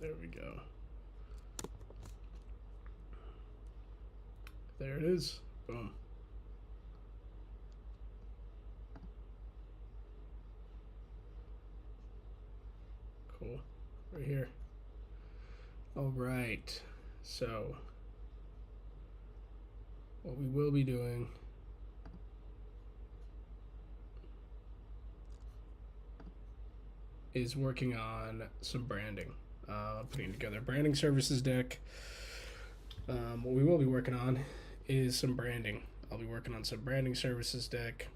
There we go. There it is. Boom. Cool. Right here. All right. So, what we will be doing is working on some branding. Putting together a branding services deck. What we will be working on is some branding. I'll be working on some branding services deck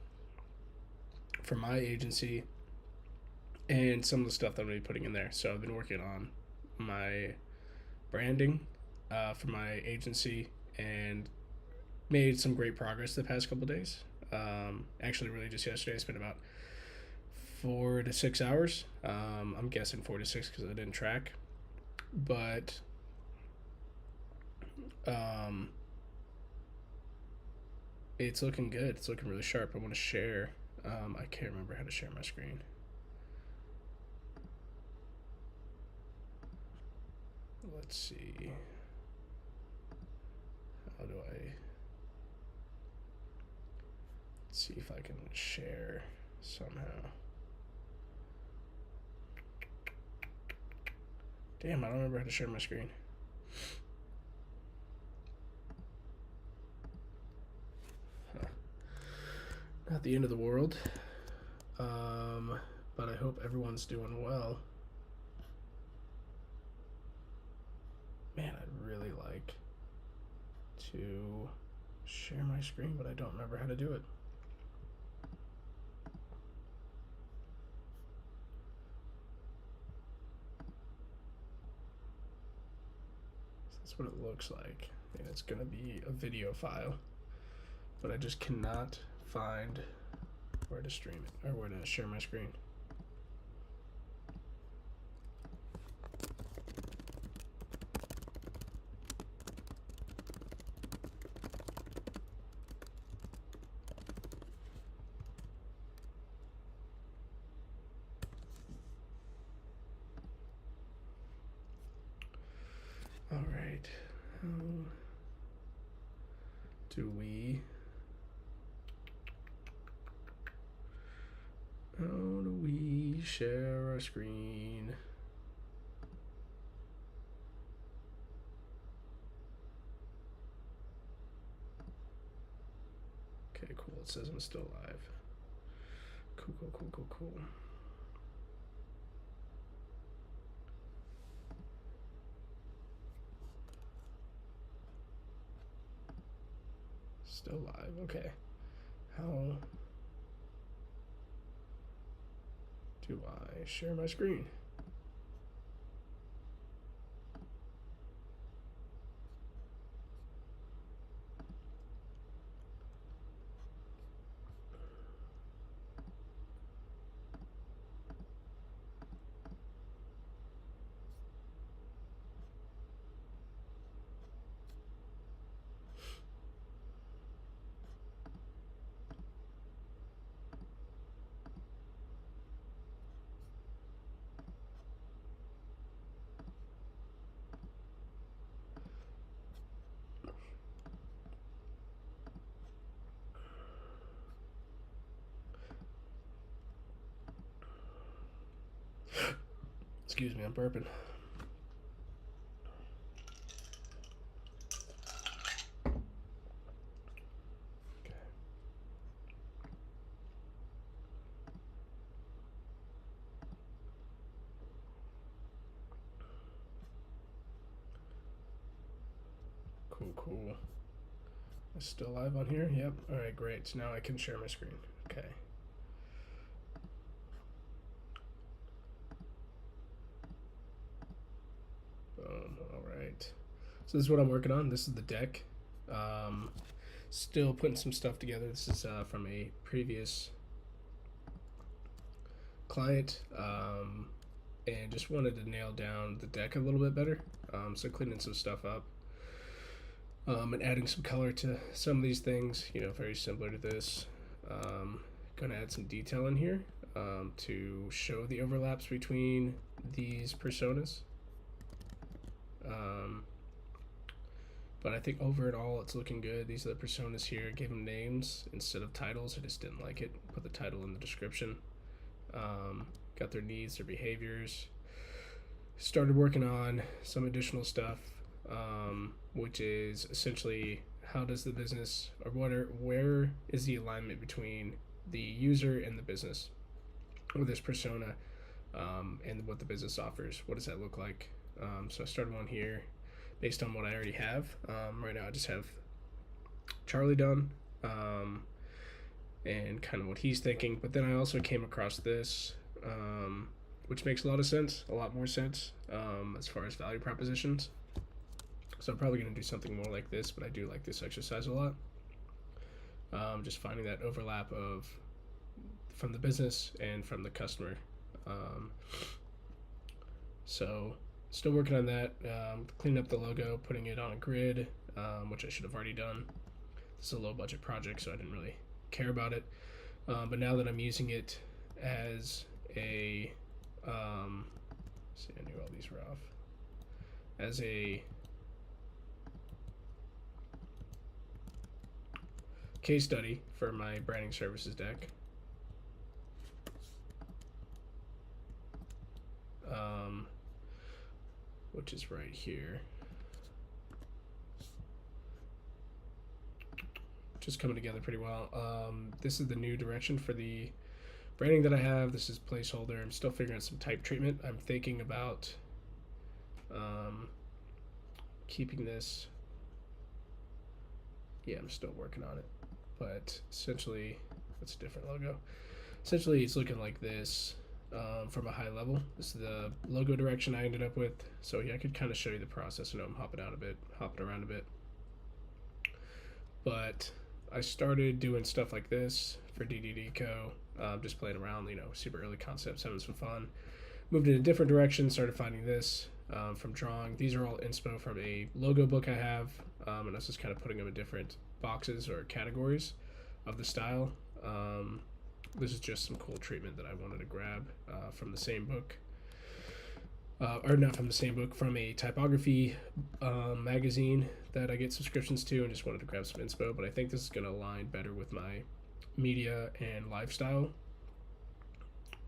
for my agency and some of the stuff that I'm going to be putting in there. So I've been working on my branding for my agency and made some great progress the past couple days. Actually, really just yesterday, I spent about 4 to 6 hours. I'm guessing 4 to 6 because I didn't track. But it's looking good. It's looking really sharp. I want to share. I can't remember how to share my screen. Let's see. How do I... Let's see if I can share somehow. Damn, I don't remember how to share my screen. Huh. Not the end of the world. But I hope everyone's doing well. Man, I'd really like to share my screen, but I don't remember how to do it. That's what it looks like. And it's gonna be a video file, but I just cannot find where to stream it or where to share my screen. All right, how do we share our screen? Okay, cool. It says I'm still live. Cool. Still live. Okay. How do I share my screen? Excuse me, I'm burping. Okay. Cool. It's still live on here? Yep. All right, great. So now I can share my screen. Okay. Boom. All right. So this is what I'm working on. This is the deck. Still putting some stuff together. This is from a previous client, and just wanted to nail down the deck a little bit better. So cleaning some stuff up, and adding some color to some of these things. You know, very similar to this. Gonna add some detail in here to show the overlaps between these personas. Um, but I think overall it's looking good. These are the personas here. I gave them names instead of titles. I just didn't like it. Put the title in the description. Got their needs, their behaviors. Started working on some additional stuff, which is essentially how does the business, or where is the alignment between the user and the business, or this persona, and what the business offers. What does that look like? So I started one here based on what I already have. Right now I just have Charlie done, and kind of what he's thinking. But then I also came across this, which makes a lot of sense, a lot more sense, as far as value propositions. So I'm probably going to do something more like this, but I do like this exercise a lot. Just finding that overlap of from the business and from the customer. So still working on that, cleaning up the logo, putting it on a grid, which I should have already done. This is a low budget project, so I didn't really care about it. But now that I'm using it as a, see, I knew all these were off, as a case study for my branding services deck. Which is right here. Just coming together pretty well. This is the new direction for the branding that I have. This is placeholder. I'm still figuring out some type treatment. I'm thinking about keeping this. Yeah, I'm still working on it. But essentially, that's a different logo. Essentially, it's looking like this. From a high level. This is the logo direction I ended up with. So yeah, I could kind of show you the process. I know I'm hopping around a bit. But I started doing stuff like this for DDD Co. Just playing around, super early concepts, having some fun. Moved in a different direction, started finding this from drawing. These are all inspo from a logo book I have, and I was just kind of putting them in different boxes or categories of the style. This is just some cool treatment that I wanted to grab from the same book. Or not from the same book, from a typography magazine that I get subscriptions to, and just wanted to grab some inspo. But I think this is going to align better with my media and lifestyle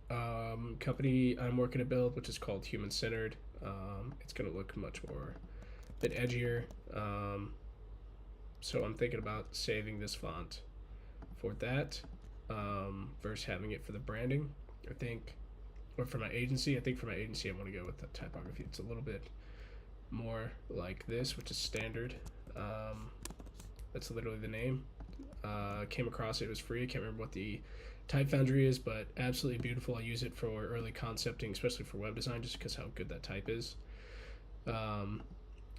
company I'm working to build, which is called Human Centered. It's going to look much more a bit edgier. So I'm thinking about saving this font for that. Versus having it for the branding, I think, or for my agency. I think for my agency, I want to go with the typography. It's a little bit more like this, which is standard. That's literally the name. Came across it. It was free. I can't remember what the type foundry is, but absolutely beautiful. I use it for early concepting, especially for web design, just because how good that type is.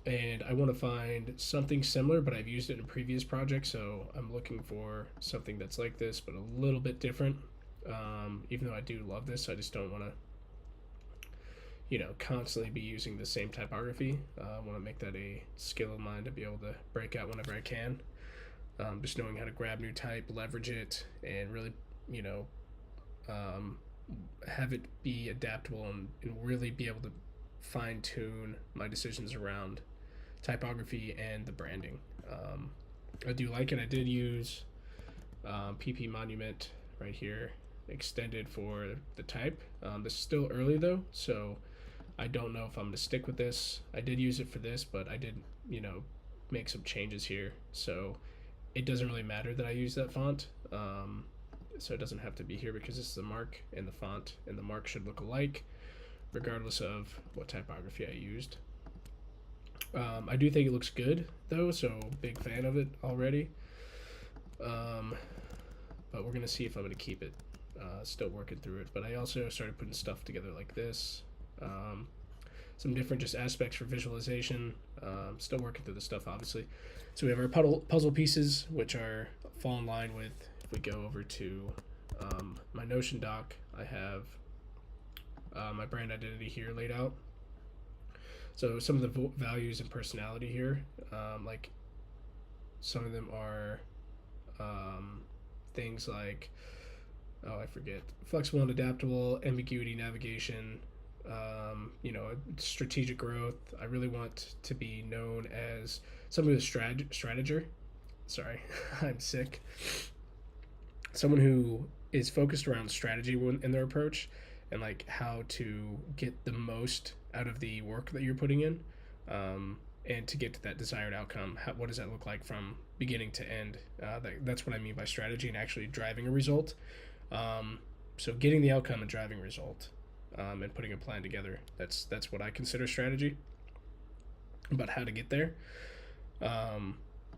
And I want to find something similar, but I've used it in a previous project, so I'm looking for something that's like this, but a little bit different. Even though I do love this, I just don't want to, constantly be using the same typography. I want to make that a skill of mine to be able to break out whenever I can. Just knowing how to grab new type, leverage it, and really, have it be adaptable and really be able to fine tune my decisions around typography and the branding. I do like it. I did use PP Monument right here extended for the type. This is still early though, so I don't know if I'm going to stick with this. I did use it for this, but I did, make some changes here. So it doesn't really matter that I use that font. So it doesn't have to be here because this is the mark and the font and the mark should look alike regardless of what typography I used. I do think it looks good though, so big fan of it already. But we're gonna see if I'm gonna keep it. Still working through it, but I also started putting stuff together like this. Some different just aspects for visualization. Still working through the stuff obviously. So we have our puzzle pieces, which fall in line with, if we go over to my Notion doc, I have my brand identity here laid out. So some of the values and personality here, like some of them are things like, I forget, flexible and adaptable, ambiguity, navigation, strategic growth. I really want to be known as someone who's strateger. Sorry, I'm sick. Someone who is focused around strategy in their approach and like how to get the most out of the work that you're putting in, and to get to that desired outcome. What does that look like from beginning to end? That's what I mean by strategy and actually driving a result. So getting the outcome and driving a result, and putting a plan together. That's what I consider strategy. About how to get there.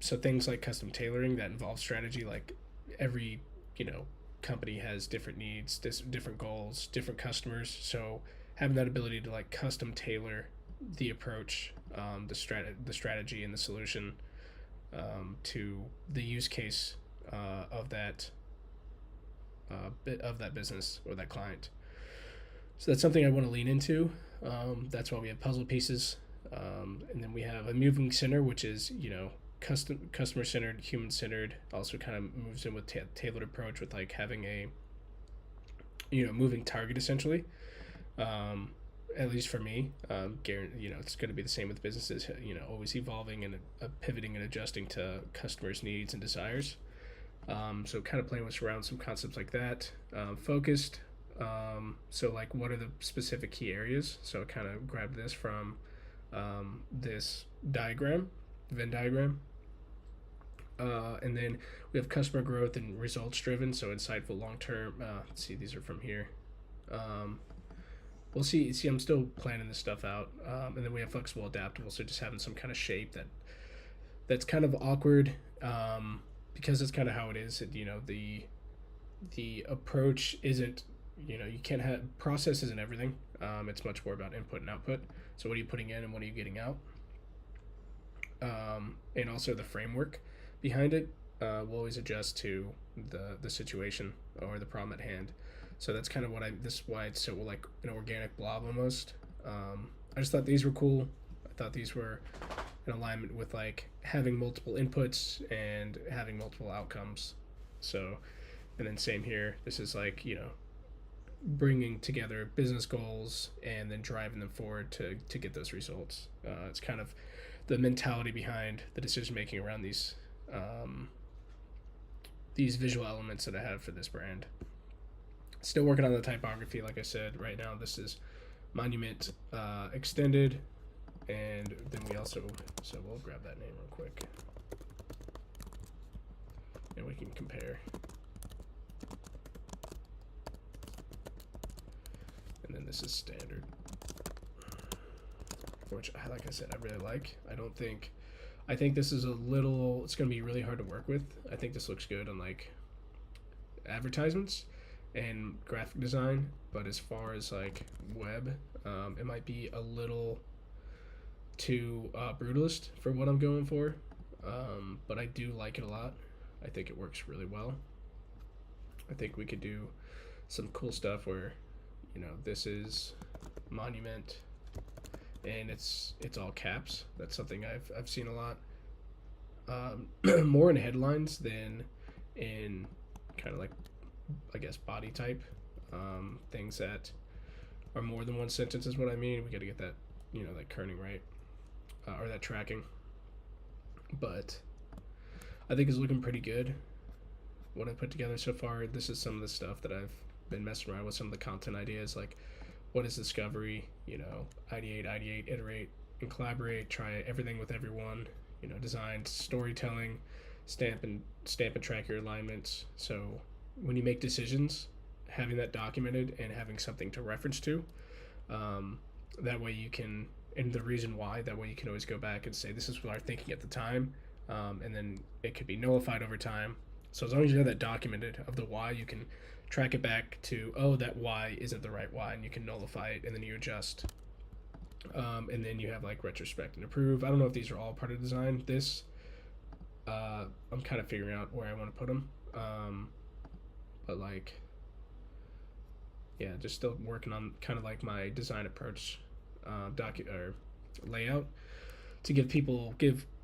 So things like custom tailoring that involve strategy, like every company has different needs, different goals, different customers. So having that ability to like custom tailor the approach, the strategy and the solution, to the use case, of that bit of that business or that client. So that's something I want to lean into. That's why we have puzzle pieces, and then we have a moving center, which is customer centered, human centered. Also kind of moves in with tailored approach with like having a moving target essentially. At least for me, it's going to be the same with businesses. Always evolving and pivoting and adjusting to customers' needs and desires. So kind of playing with around some concepts like that. Focused. So like, what are the specific key areas? So I kind of grabbed this from this Venn diagram. And then we have customer growth and results driven, so insightful long term. Let's see, these are from here. We'll see. I'm still planning this stuff out. And then we have flexible, adaptable, so just having some kind of shape that's kind of awkward, because it's kind of how it is. The approach isn't. You can't have process isn't everything. It's much more about input and output. So what are you putting in and what are you getting out? And also the framework behind it will always adjust to the situation or the problem at hand. So that's kind of this is why it's so like an organic blob almost. I just thought these were cool. I thought these were in alignment with like having multiple inputs and having multiple outcomes. So, and then same here. This is like, bringing together business goals and then driving them forward to get those results. It's kind of the mentality behind the decision making around these visual elements that I have for this brand. Still working on the typography, like I said. Right now, this is Monument Extended, and then we'll grab that name real quick, and we can compare. And then this is standard, which, like I said, I really like. I think this is it's going to be really hard to work with. I think this looks good on like advertisements and graphic design, but as far as like web, it might be a little too brutalist for what I'm going for, but I do like it a lot. I think it works really well. I think we could do some cool stuff where this is Monument and it's all caps. That's something I've seen a lot, more in headlines than in kind of like, I guess, body type, things that are more than one sentence is what I mean. We got to get that that kerning right, or that tracking. But I think it's looking pretty good. What I put together so far. This is some of the stuff that I've been messing around with, some of the content ideas, like what is discovery, ideate, iterate, and collaborate, try everything with everyone, design, storytelling, stamp and track your alignments. So when you make decisions, having that documented and having something to reference to, that way you can, and the reason why, that way you can always go back and say, this is what I'm thinking at the time, and then it could be nullified over time. So as long as you have that documented of the why, you can track it back to, that why isn't the right why, and you can nullify it, and then you adjust. And then you have like retrospect and improve. I don't know if these are all part of design. This, I'm kind of figuring out where I want to put them. But like, yeah, just still working on kind of like my design approach, or layout, to give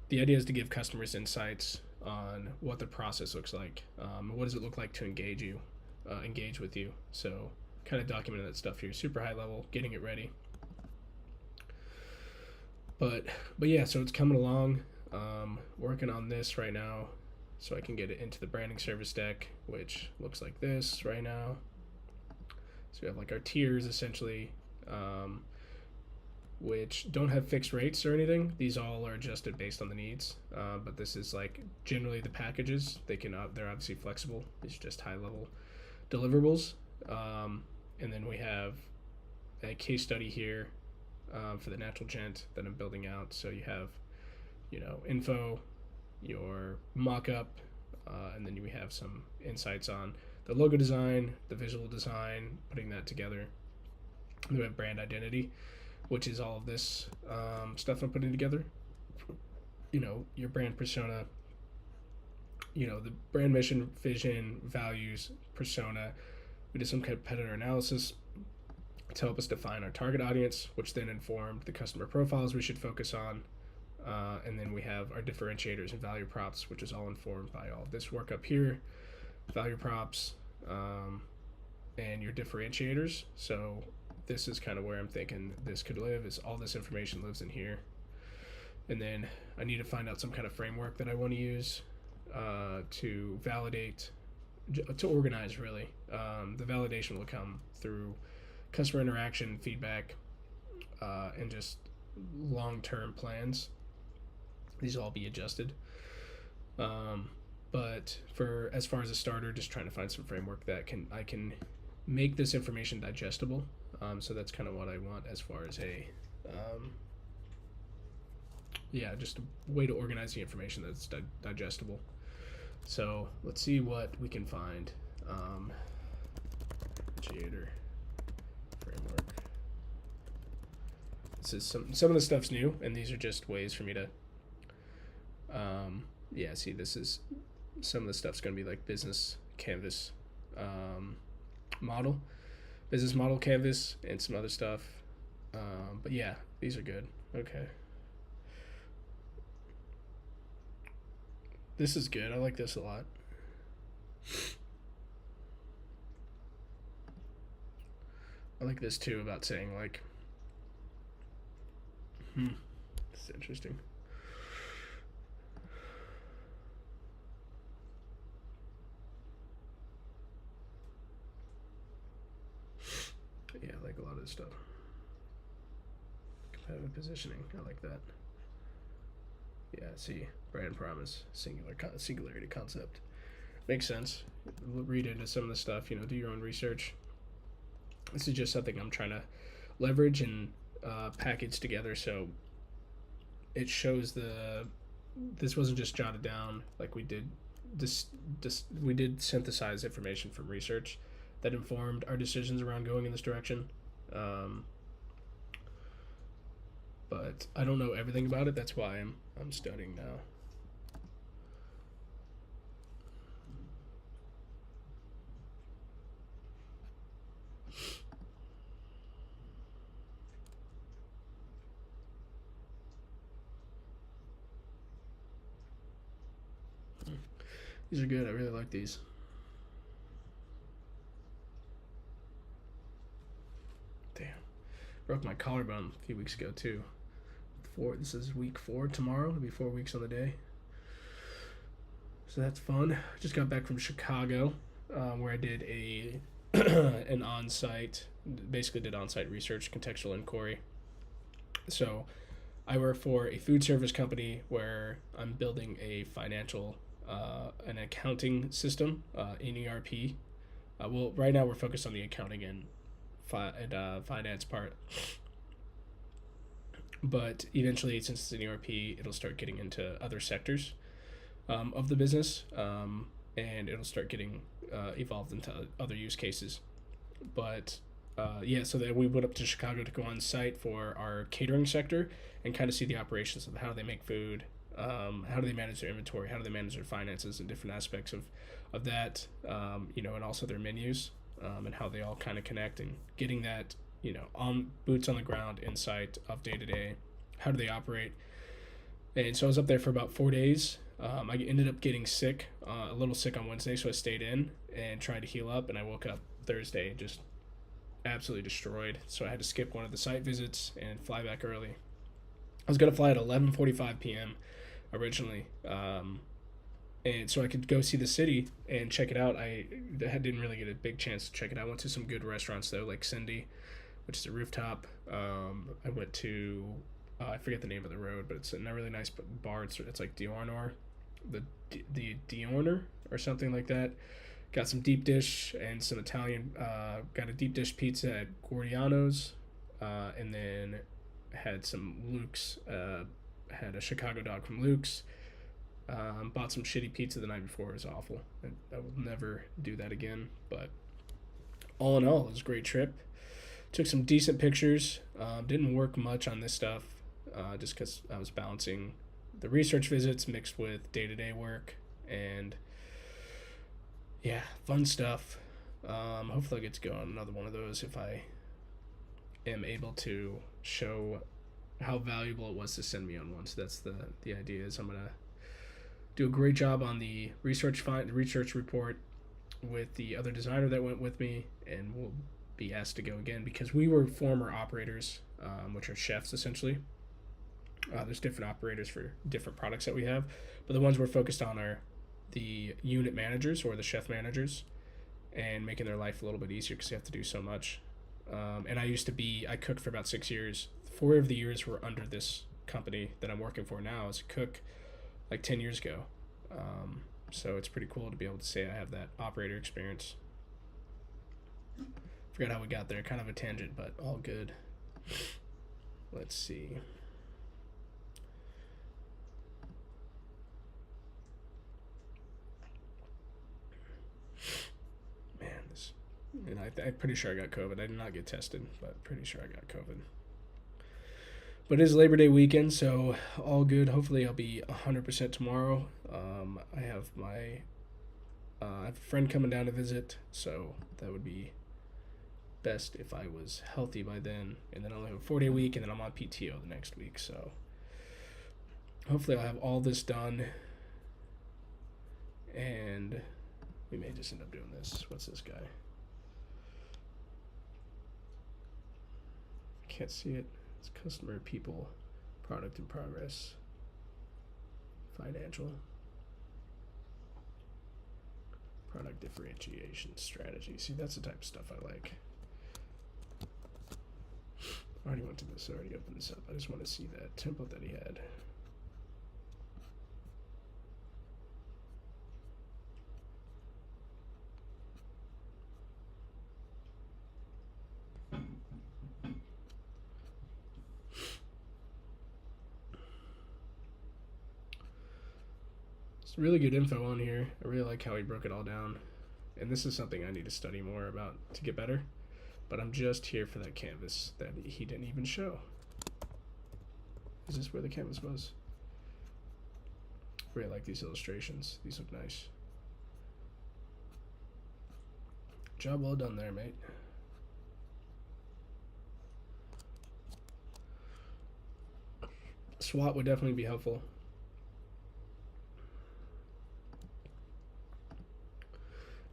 the idea is to give customers insights on what the process looks like. What does it look like to engage with you? So kind of documenting that stuff here, super high level, getting it ready. But yeah, so it's coming along. Working on this right now, so I can get it into the branding service deck, which looks like this right now. So we have like our tiers essentially, which don't have fixed rates or anything. These all are adjusted based on the needs. But this is like generally the packages. They're obviously flexible. It's just high level deliverables. And then we have a case study here for the natural gent that I'm building out. So you have, info, your mock-up, and then we have some insights on the logo design, the visual design, putting that together. And we have brand identity, which is all of this stuff I'm putting together. Your brand persona, the brand mission, vision, values, persona. We did some competitor analysis to help us define our target audience, which then informed the customer profiles we should focus on. And then we have our differentiators and value props, which is all informed by all this work up here, value props, and your differentiators. So this is kind of where I'm thinking this could live, is all this information lives in here. And then I need to find out some kind of framework that I want to use to validate, to organize really. The validation will come through customer interaction, feedback, and just long-term plans. These will all be adjusted. But for as far as a starter, just trying to find some framework that I can make this information digestible. So that's kind of what I want as far as just a way to organize the information that's digestible. So let's see what we can find. Differentiator framework. This is some of the stuff's new, and these are just ways for me to. See, this is some of the stuff's going to be like business canvas business model canvas, and some other stuff. But yeah, these are good. Okay. This is good. I like this a lot. I like this too, about saying like, this is interesting. Yeah, I like a lot of this stuff. Competitive positioning, I like that. Yeah, see, brand promise, singularity concept. Makes sense. Read into some of the stuff, do your own research. This is just something I'm trying to leverage and package together so it shows this wasn't just jotted down like we did. We did synthesize information from research that informed our decisions around going in this direction. But I don't know everything about it. That's why I'm studying now. These are good. I really like these. Damn. Broke my collarbone a few weeks ago too. This is week 4 tomorrow. It'll be 4 weeks on the day. So that's fun. Just got back from Chicago, where I did an on-site, basically did on-site research, contextual inquiry. So I work for a food service company where I'm building a financial, an accounting system in ERP. Well, right now we're focused on the accounting and finance part. But eventually, since it's an ERP, it'll start getting into other sectors of the business, and it'll start getting evolved into other use cases. But so then we went up to Chicago to go on site for our catering sector and kind of see the operations of how they make food, how do they manage their inventory, how do they manage their finances, and different aspects of that, and also their menus, and how they all kind of connect, and getting that, on boots on the ground insight of day to day. How do they operate? And so I was up there for about 4 days. I ended up getting sick, a little sick on Wednesday, so I stayed in and tried to heal up. And I woke up Thursday just absolutely destroyed. So I had to skip one of the site visits and fly back early. I was gonna fly at 11:45 p.m. originally, and so I could go see the city and check it out. I didn't really get a big chance to check it out. I went to some good restaurants though, like Cindy, which is a rooftop. I went to I forget the name of the road, but it's a really nice bar. It's like Diornor, the Diorner or something like that. Got some deep dish and some Italian. Got a deep dish pizza at Gordiano's, and then had some Luke's. Had a Chicago dog from Luke's. Bought some shitty pizza the night before. It was awful. I will never do that again. But all in all, it was a great trip. Took some decent pictures. Didn't work much on this stuff, just because I was balancing the research visits mixed with day-to-day work. And yeah, fun stuff. Hopefully I get to go on another one of those if I am able to show how valuable it was to send me on one. So that's the idea. Is I'm gonna do a great job on the research report with the other designer that went with me, and we'll be asked to go again because we were former operators, which are chefs essentially. There's different operators for different products that we have, but the ones we're focused on are the unit managers or the chef managers, and making their life a little bit easier because they have to do so much. And I cooked for about 6 years. 4 of the years were under this company that I'm working for now as a cook, like 10 years ago. So it's pretty cool to be able to say I have that operator experience. Forgot how we got there. Kind of a tangent, but all good. Let's see. Man, and I'm pretty sure I got COVID. I did not get tested, but pretty sure I got COVID. But it is Labor Day weekend, so all good. Hopefully I'll be 100% tomorrow. I have a friend coming down to visit, so that would be best if I was healthy by then. And then I'll have a 4-day week, and then I'm on PTO the next week. So hopefully I'll have all this done, and we may just end up doing this. What's this guy? Can't see it. It's customer, people, product in progress, financial, product differentiation strategy. See, that's the type of stuff I like. I already went to this. I already opened this up. I just want to see that template that he had. Really good info on here. I really like how he broke it all down. And this is something I need to study more about to get better. But I'm just here for that canvas that he didn't even show. Is this where the canvas was? Really like these illustrations. These look nice. Job well done there, mate. SWOT would definitely be helpful.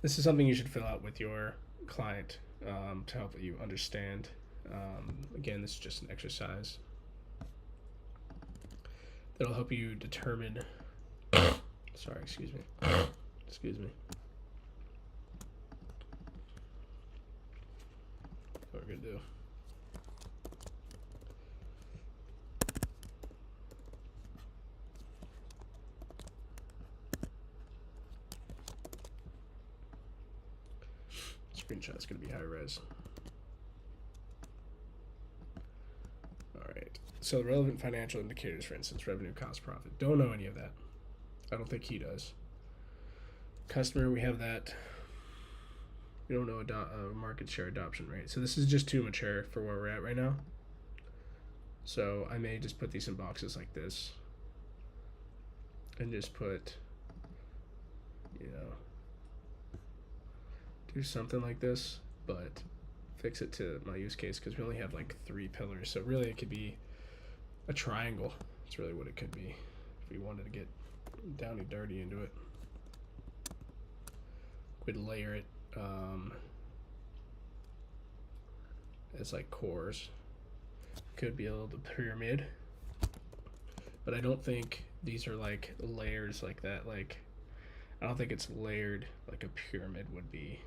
This is something you should fill out with your client to help you understand. Again, this is just an exercise that'll help you determine. Sorry, excuse me. Excuse me. What we're gonna do. Screenshot's gonna be high res. Alright. So the relevant financial indicators, for instance, revenue, cost, profit. Don't know any of that. I don't think he does. Customer, we have that. We don't know market share adoption rate. So this is just too mature for where we're at right now. So I may just put these in boxes like this. And just put, you know, do something like this, but fix it to my use case because we only have like 3 pillars. So really it could be a triangle. That's really what it could be if we wanted to get down and dirty into it. We'd layer it. as like cores. Could be a little pyramid, but I don't think these are like layers like that. Like, I don't think it's layered like a pyramid would be.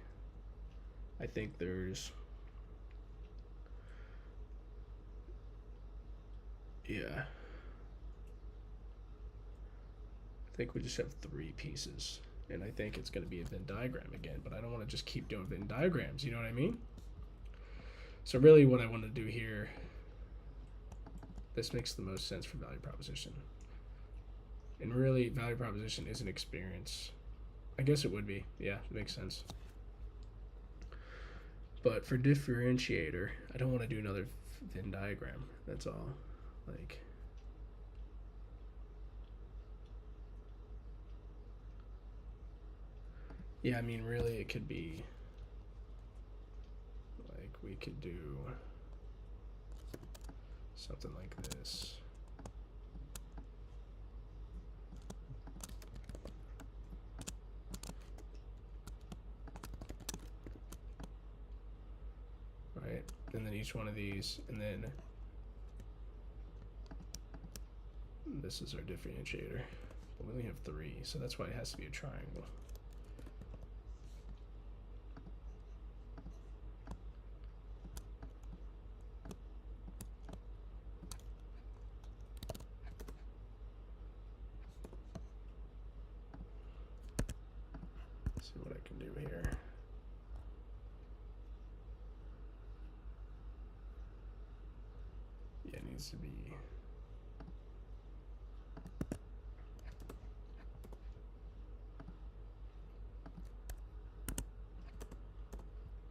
I think there's, yeah. I think we just have 3 pieces. And I think it's going to be a Venn diagram again, but I don't want to just keep doing Venn diagrams, you know what I mean? So really what I want to do here, this makes the most sense for value proposition. And really, value proposition is an experience. I guess it would be. Yeah, it makes sense. But for differentiator, I don't want to do another Venn diagram. That's all. Like, yeah, I mean, really, it could be, like, we could do something like this. Right? And then each one of these, and then this is our differentiator. But we only have 3, so that's why it has to be a triangle. See what I can do here. Yeah, it needs to be.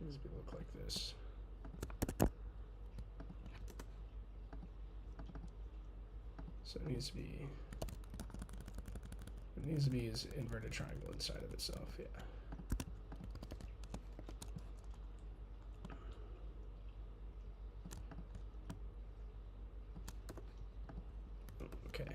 It needs to look like this. So it needs to be. It needs to be as inverted triangle inside of itself, yeah. Okay.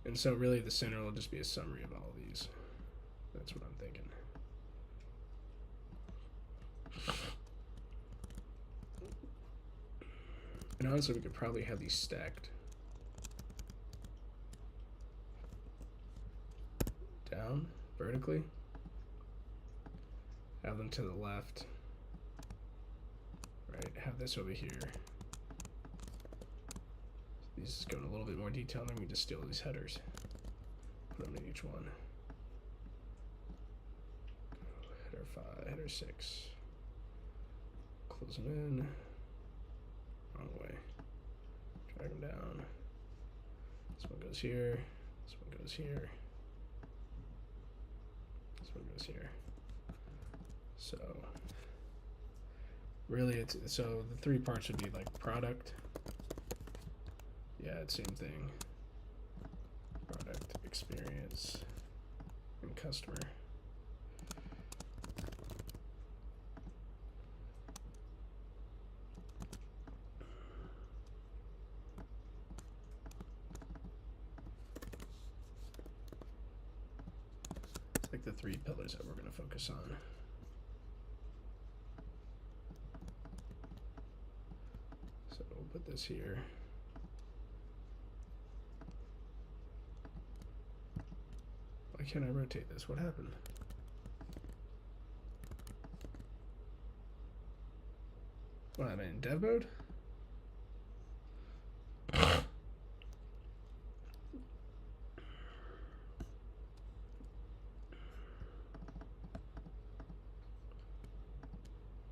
And so really the center will just be a summary of all of these. That's what I'm thinking. And honestly, we could probably have these stacked down vertically. Have them to the left. Right, have this over here. These go in a little bit more detail, and then we just steal these headers. Put them in each one. Header 5, header 6. Close them in. Wrong way. Drag them down. This one goes here. This one goes here. This one goes here. So really, it's so the 3 parts would be like product. Yeah, it's same thing. Product, experience, and customer. It's like the 3 pillars that we're going to focus on. So we'll put this here. Why can't I rotate this? What happened? What, am I in dev mode?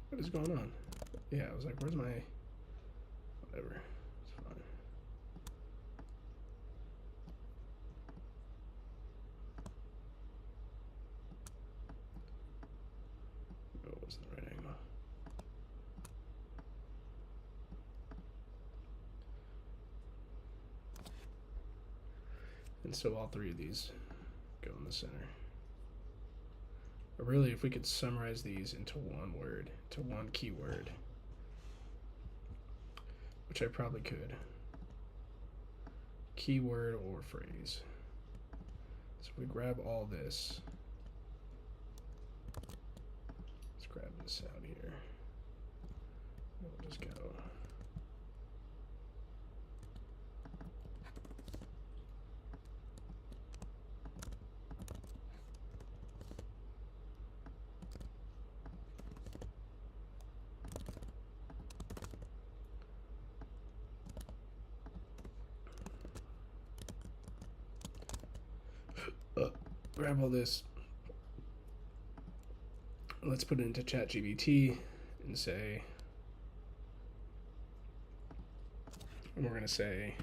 What is going on? Yeah, I was like, where's my... Whatever. It's fine. No, it wasn't the right angle. And so all 3 of these go in the center. But really, if we could summarize these into one word, to one keyword, which I probably could, keyword or phrase. So if we grab all this, let's grab this out here. We'll just go. Grab all this. Let's put it into ChatGPT and say, and we're going to say,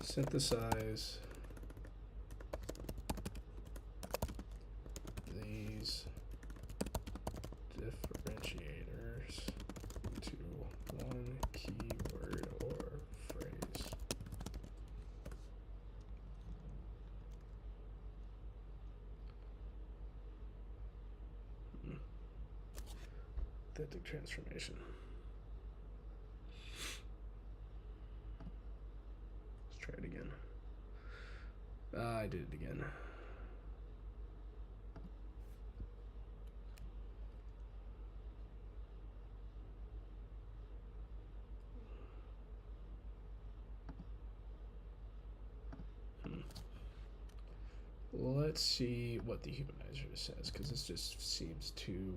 synthesize these differentiators into one keyword or phrase. Authentic transformation. Let's try it again. I did it again. Let's see what the humanizer says, because this just seems too...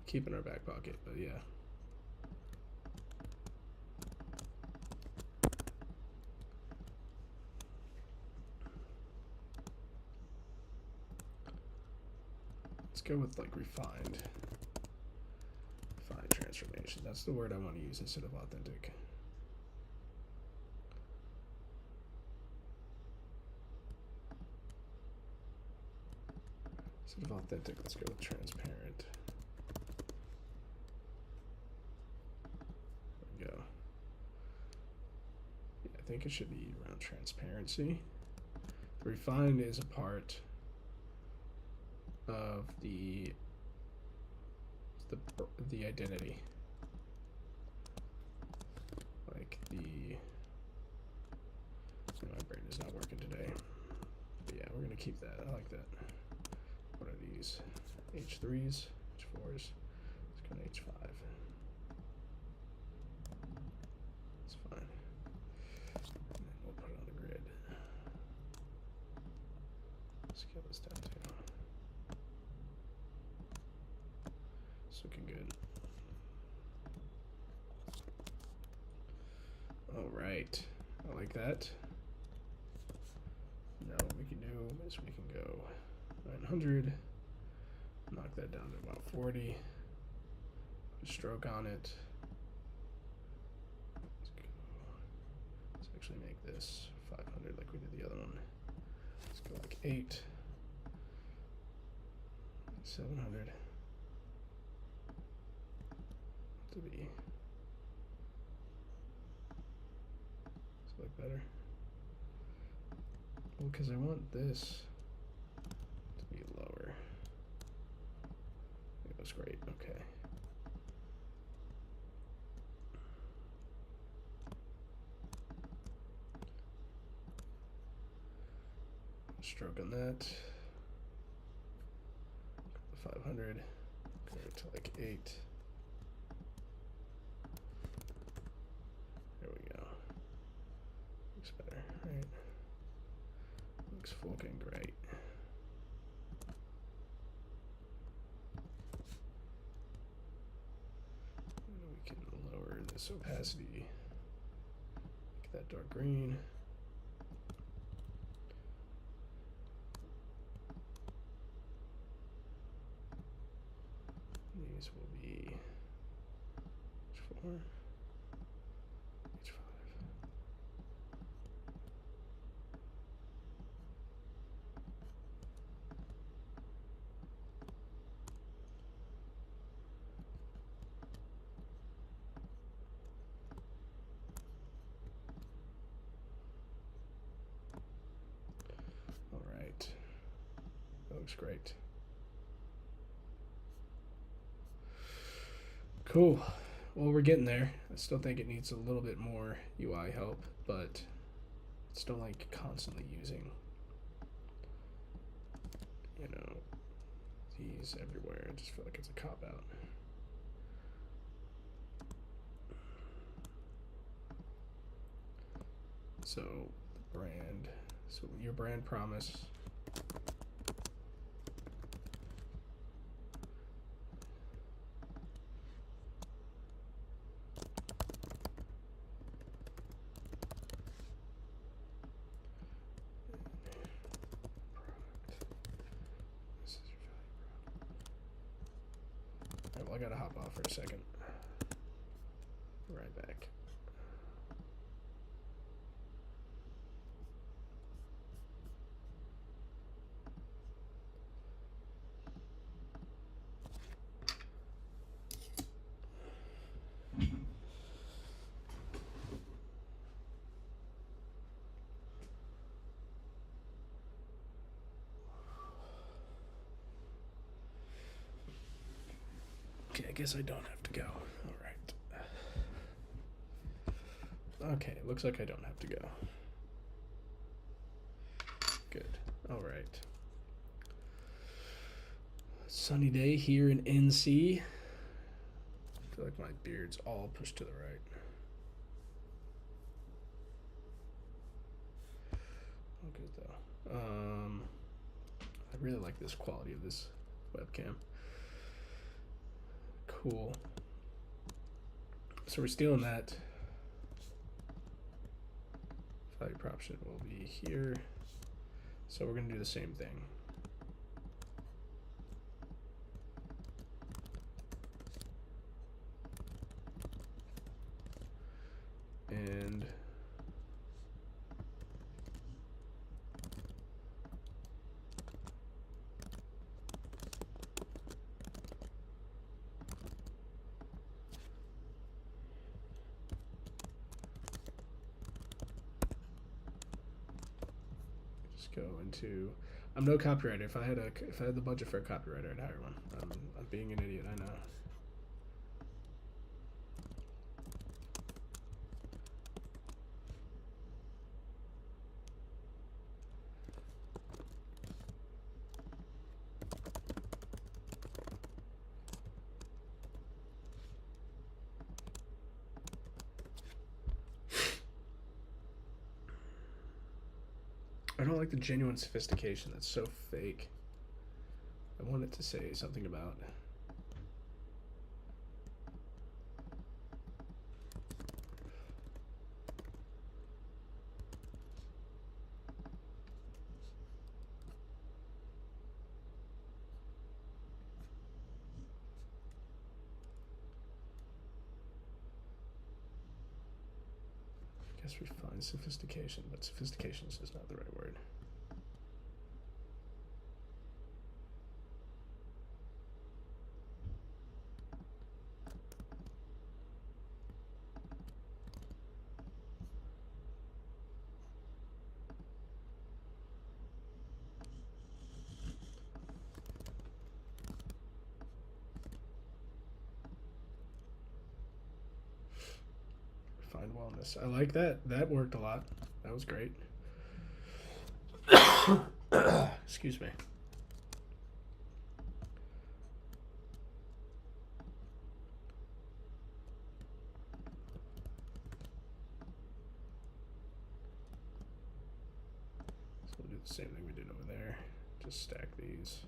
Keep in our back pocket, but yeah. Let's go with like refined transformation. That's the word I want to use instead of authentic. Instead of authentic, let's go with transparent. There we go. Yeah, I think it should be around transparency. The refined is a part of the identity, like my brain is not working today, but yeah, we're gonna keep that. I like that. What are these? H3s, H4s. Let's go to H5. It's fine. And then we'll put it on the grid. Scale this down too. It's looking good. All right, I like that. Now what we can do is we can go 900, knock that down to about 40, put a stroke on it. Let's actually make this 500 like we did the other one. Let's go like 8, 700. To be. Does it look better? Well, because I want this to be lower. It was great. Okay. Stroke on that. 500. Go to like 8. There we go. Looks better, right? Looks fucking great. And we can lower this opacity. Make that dark green. These will be H4, H5. looks great. Cool. Well, we're getting there. I still think it needs a little bit more UI help, but it's still like constantly using, you know, these everywhere. I just feel like it's a cop out. So brand, so your brand promise. All right, well, I gotta hop off for a second. Right back. Okay, I guess I don't have to go. All right. Okay, looks like I don't have to go. Good. All right. Sunny day here in NC. I feel like my beard's all pushed to the right. Oh, good though. I really like this quality of this webcam. Cool. So we're stealing that. Value prop option will be here. So we're gonna do the same thing. And just go into. I'm no copywriter. If I had the budget for a copywriter, I'd hire one. I'm being an idiot, I know. I don't like the genuine sophistication. That's so fake. I want it to say something about. I guess refine sophistication, but sophistication is not the right word. Refined wellness. I like that. That worked a lot. That was great. Excuse me. So we'll do the same thing we did over there. Just stack these.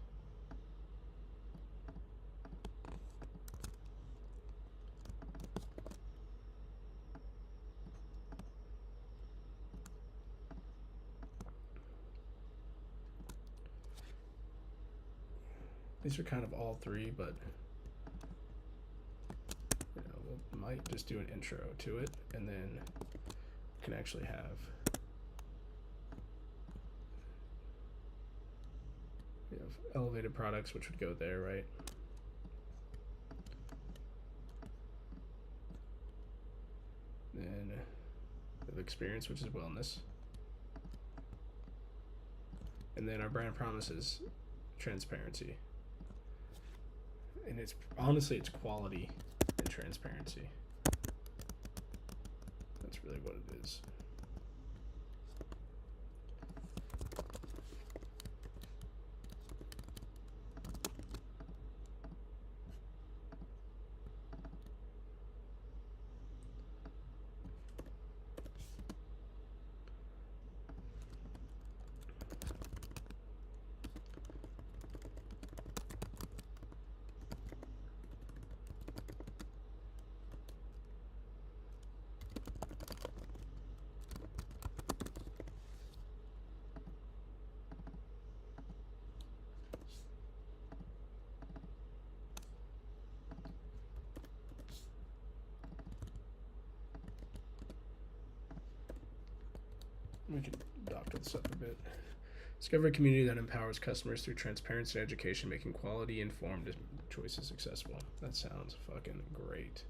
These are kind of all three, but you know, we might just do an intro to it, and then we can actually have elevated products, which would go there, right? Then we have experience, which is wellness. And then our brand promises, transparency. And it's honestly, it's quality and transparency. That's really what it is. We can doctor this up a bit. Discover a community that empowers customers through transparency and education, making quality informed choices accessible. That sounds fucking great.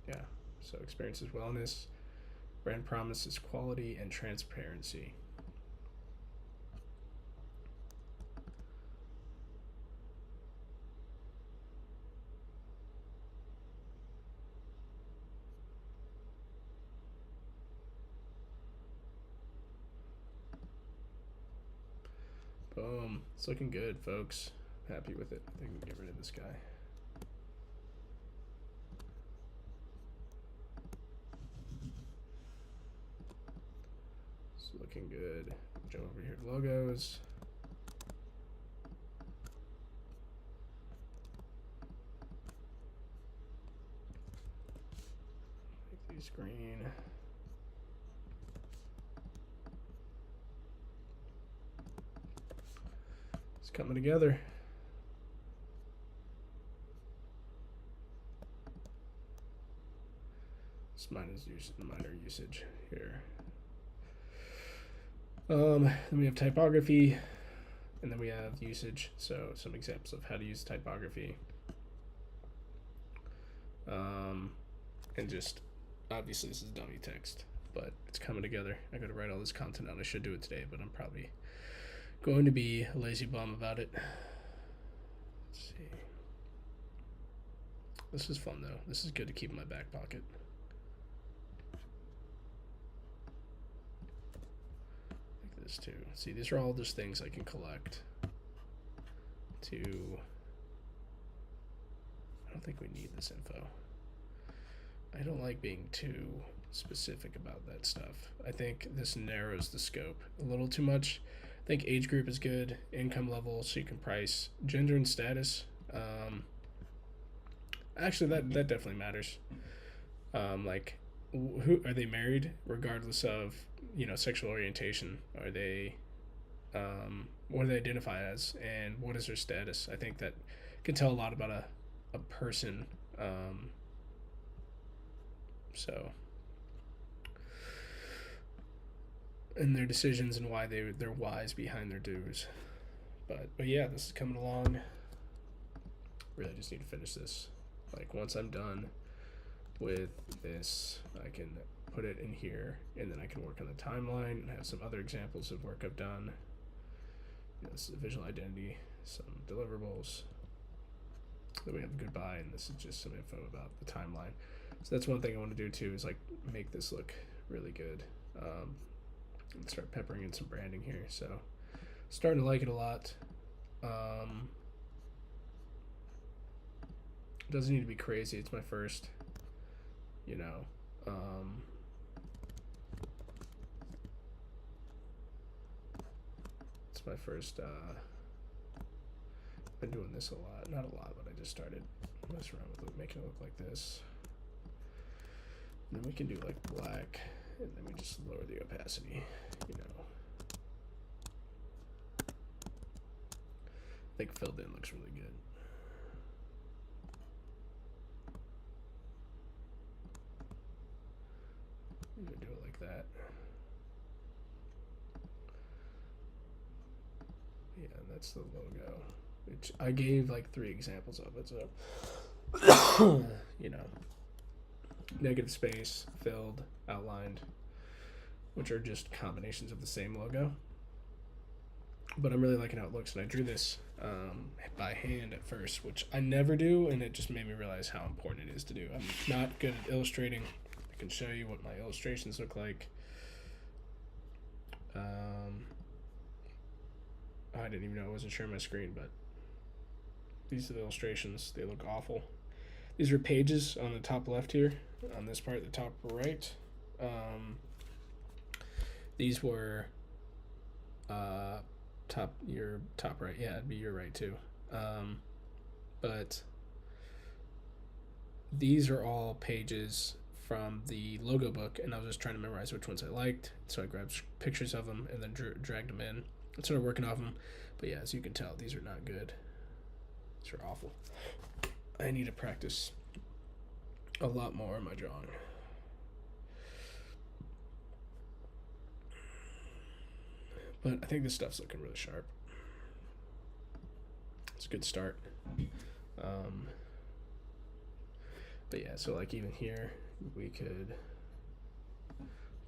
Yeah, so experience is wellness. Brand promise is quality and transparency. Boom. It's looking good, folks. Happy with it. I think we can get rid of this guy. It's looking good. Jump over here to logos. Make these green. It's coming together. This minor usage here. Then we have typography, and then we have usage. So some examples of how to use typography. And just obviously this is dummy text, but it's coming together. I got to write all this content out. I should do it today, but I'm probably going to be a lazy bum about it. Let's see. This is fun though. This is good to keep in my back pocket. Like this too. See, these are all just things I can collect to. I don't think we need this info. I don't like being too specific about that stuff. I think this narrows the scope a little too much. I think age group is good, income level, so you can price, gender and status. Actually, that definitely matters. Like, who are they married, regardless of sexual orientation? Are they, what do they identify as, and what is their status? I think that can tell a lot about a person. So. And their decisions and why they're whys behind their do's. But yeah, this is coming along. Really just need to finish this. Like once I'm done with this, I can put it in here, and then I can work on the timeline and have some other examples of work I've done. This is a visual identity, some deliverables. Then we have a goodbye, and this is just some info about the timeline. So that's one thing I want to do too, is like make this look really good. And start peppering in some branding here. So starting to like it a lot. It doesn't need to be crazy. It's my first, it's my first, been doing this a lot. Not a lot, but I just started messing around with it, making it look like this. And then we can do like black, and then we just lower the opacity, I think filled in looks really good. I'm gonna do it like that. Yeah, that's the logo. Which I gave like 3 examples of it, so negative space, filled, outlined, which are just combinations of the same logo. but I'm really liking how it looks. And I drew this by hand at first, which I never do, and it just made me realize how important it is to do. I'm not good at illustrating. I can show you what my illustrations look like. I didn't even know I wasn't sharing my screen, but these are the illustrations. They look awful. These are pages on the top left here. On this part, the top right. These were your top right. Yeah, it'd be your right too. But these are all pages from the logo book, and I was just trying to memorize which ones I liked. So I grabbed pictures of them and then dragged them in and started working off them. But yeah, as you can tell, these are not good. These are awful. I need to practice a lot more in my drawing. But I think this stuff's looking really sharp. It's a good start. But yeah, so like even here, we could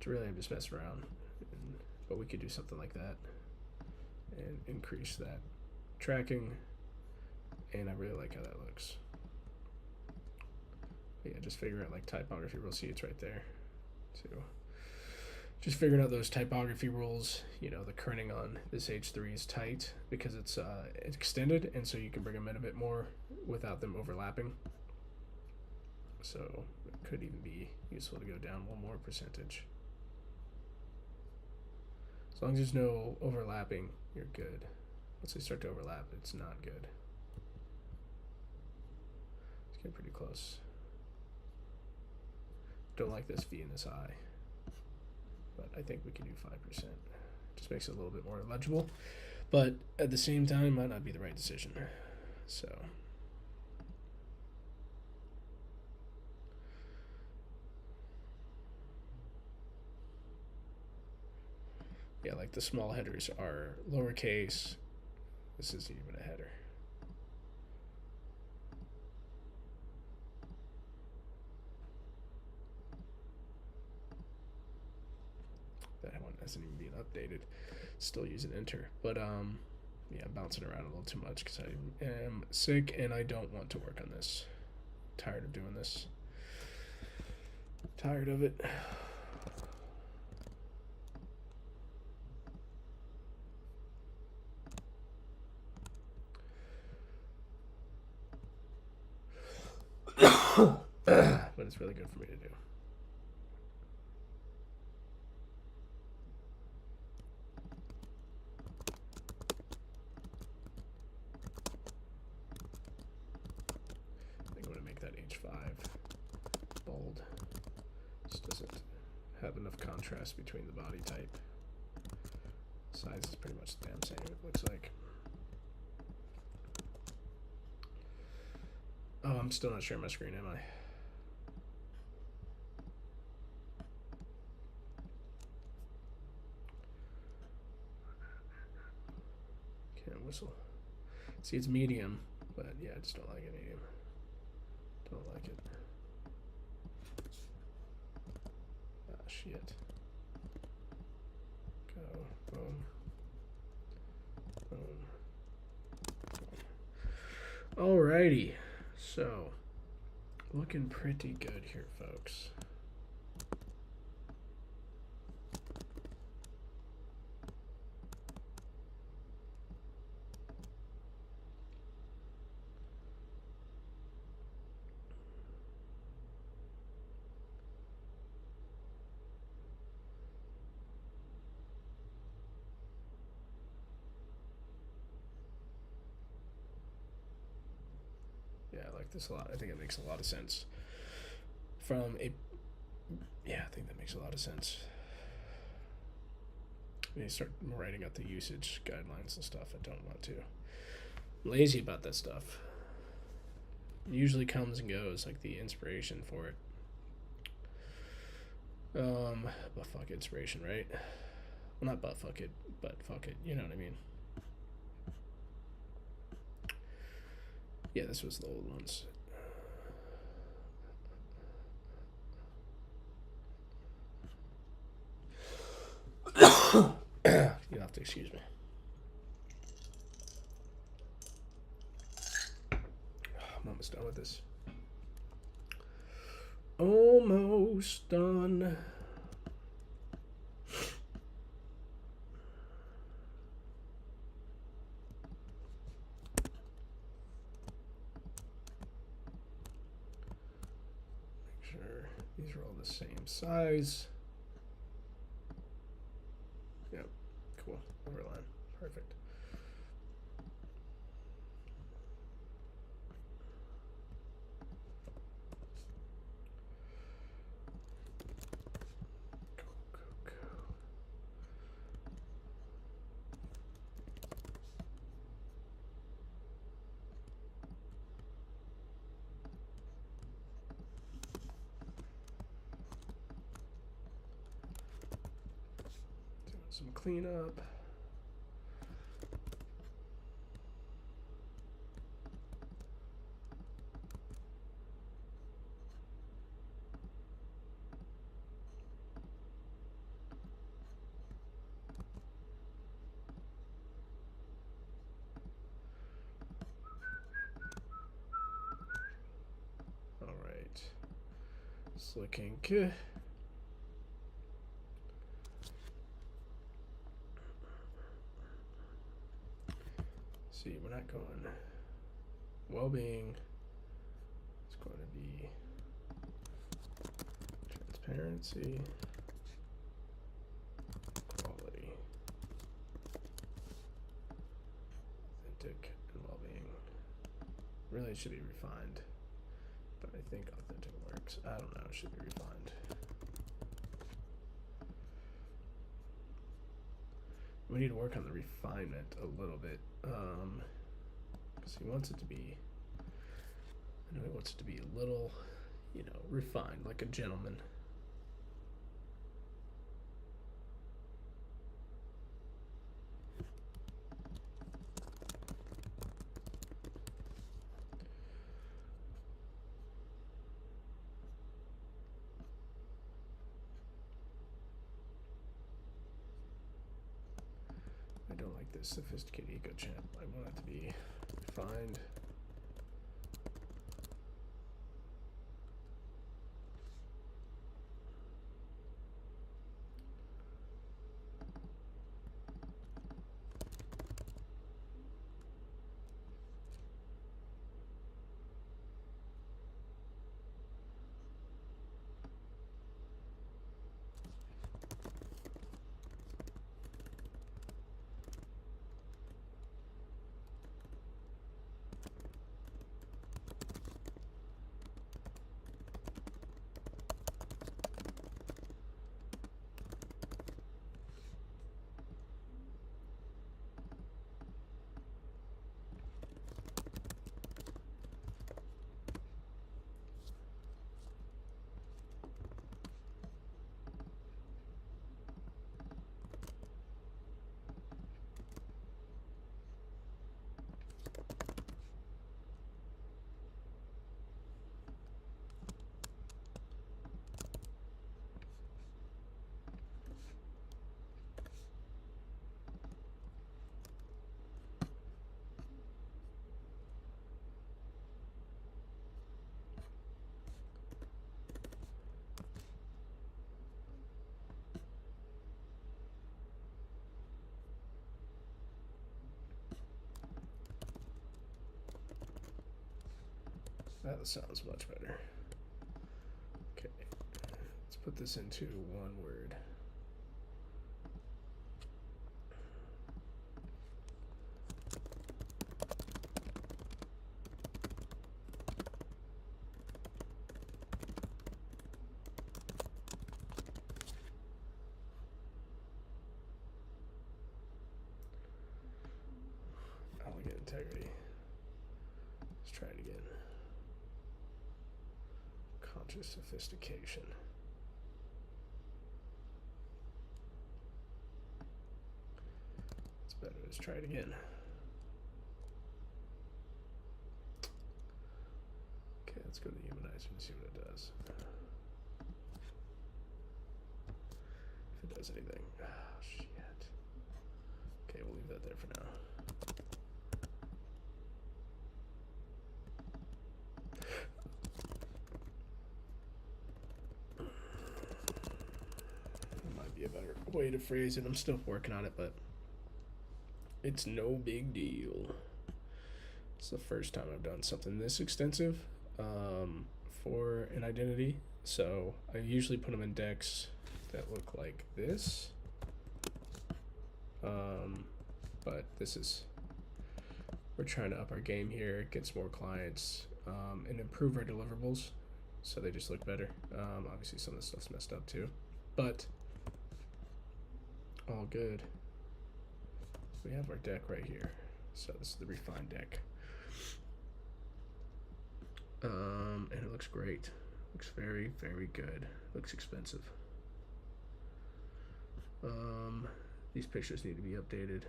really just mess around, but we could do something like that and increase that tracking, and I really like how that looks. But yeah, just figuring out like typography rules. See, it's right there. So just figuring out those typography rules. You know, the kerning on this H3 is tight because it's extended, and so you can bring them in a bit more without them overlapping. So it could even be useful to go down one more percentage. As long as there's no overlapping, you're good. Once they start to overlap, it's not good. It's getting pretty close. Don't like this V in this eye, but I think we can do 5%. Just makes it a little bit more legible, but at the same time, might not be the right decision. So. Yeah, like the small headers are lowercase. This isn't even a header. That one hasn't even been updated. Still using enter. But yeah, I'm bouncing around a little too much because I am sick and I don't want to work on this. Tired of doing this. Tired of it. But it's really good for me to do. I think I'm going to make that H5 bold. This doesn't have enough contrast between the body type. Size is pretty much the damn same, it looks like. Oh, I'm still not sharing my screen, am I? Can't whistle. See, it's medium, but yeah, I just don't like it medium. Don't like it. Ah, shit. Go, boom. Boom. Alrighty. So, looking pretty good here, folks. Yeah, I like this a lot. I think it makes a lot of sense. Yeah, I think that makes a lot of sense. When you start writing out the usage guidelines and stuff, I don't want to. I'm lazy about that stuff. It usually comes and goes, like the inspiration for it. But fuck inspiration, right? Well, not but fuck it, but fuck it. You know what I mean? Yeah, this was the old ones. You'll have to excuse me. I'm almost done with this. Almost done. Make sure these are all the same size. Yep, cool. Overline, perfect. Some cleanup. All right, it's looking good. See, we're not going well-being. It's going to be transparency, quality, authentic, and well-being. Really, it should be refined, but I think authentic works. I don't know. It should be refined. We need to work on the refinement a little bit. Because he wants it to be, I know he wants it to be a little, you know, refined, like a gentleman. I don't like this sophisticated eco champ. I want it to be refined. That sounds much better. Okay, let's put this into one word. Elegant integrity. Let's try it again. Conscious sophistication. It's better. Let's try it again. Okay, let's go to the humanizer and see what it does. If it does anything. Oh, shit. Okay, we'll leave that there for now. way to phrase it. I'm still working on it, but it's no big deal. It's the first time I've done something this extensive for an identity. So I usually put them in decks that look like this. But this is, we're trying to up our game here, get some more clients, and improve our deliverables so they just look better. Obviously some of the stuff's messed up too, but all good. We have our deck right here. So this is the refined deck. And it looks great. Looks very, very good. Looks expensive. These pictures need to be updated.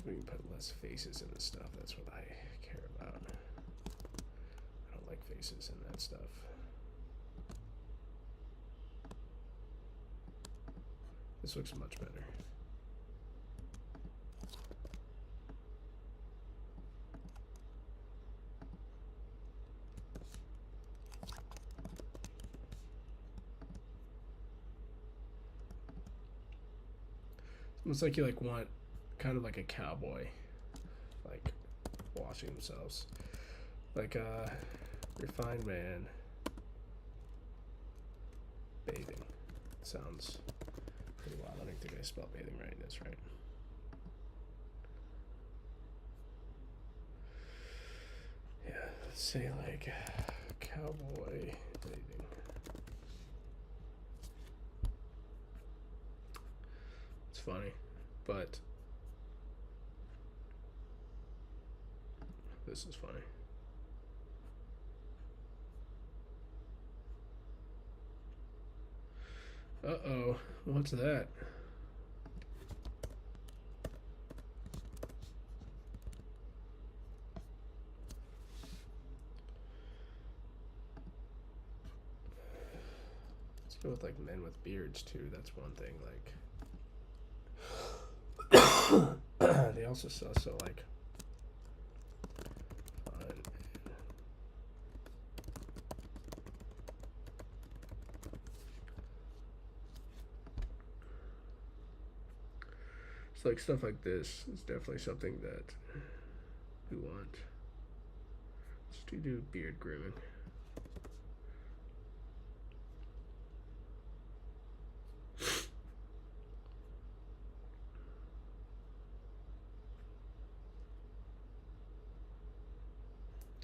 We can put less faces in this stuff. That's what I care about. I don't like faces in that stuff. This looks much better. It's like you like want kind of like a cowboy, like washing themselves, like a refined man bathing. Sounds pretty wild. I don't think I spelled bathing right in this, right? Yeah, let's say like cowboy bathing. It's funny, but this is funny. Uh-oh, what's that? Let's go with like men with beards too. That's one thing. Like they also sell so like it's like stuff like this is definitely something that we want. Let's do beard grooming.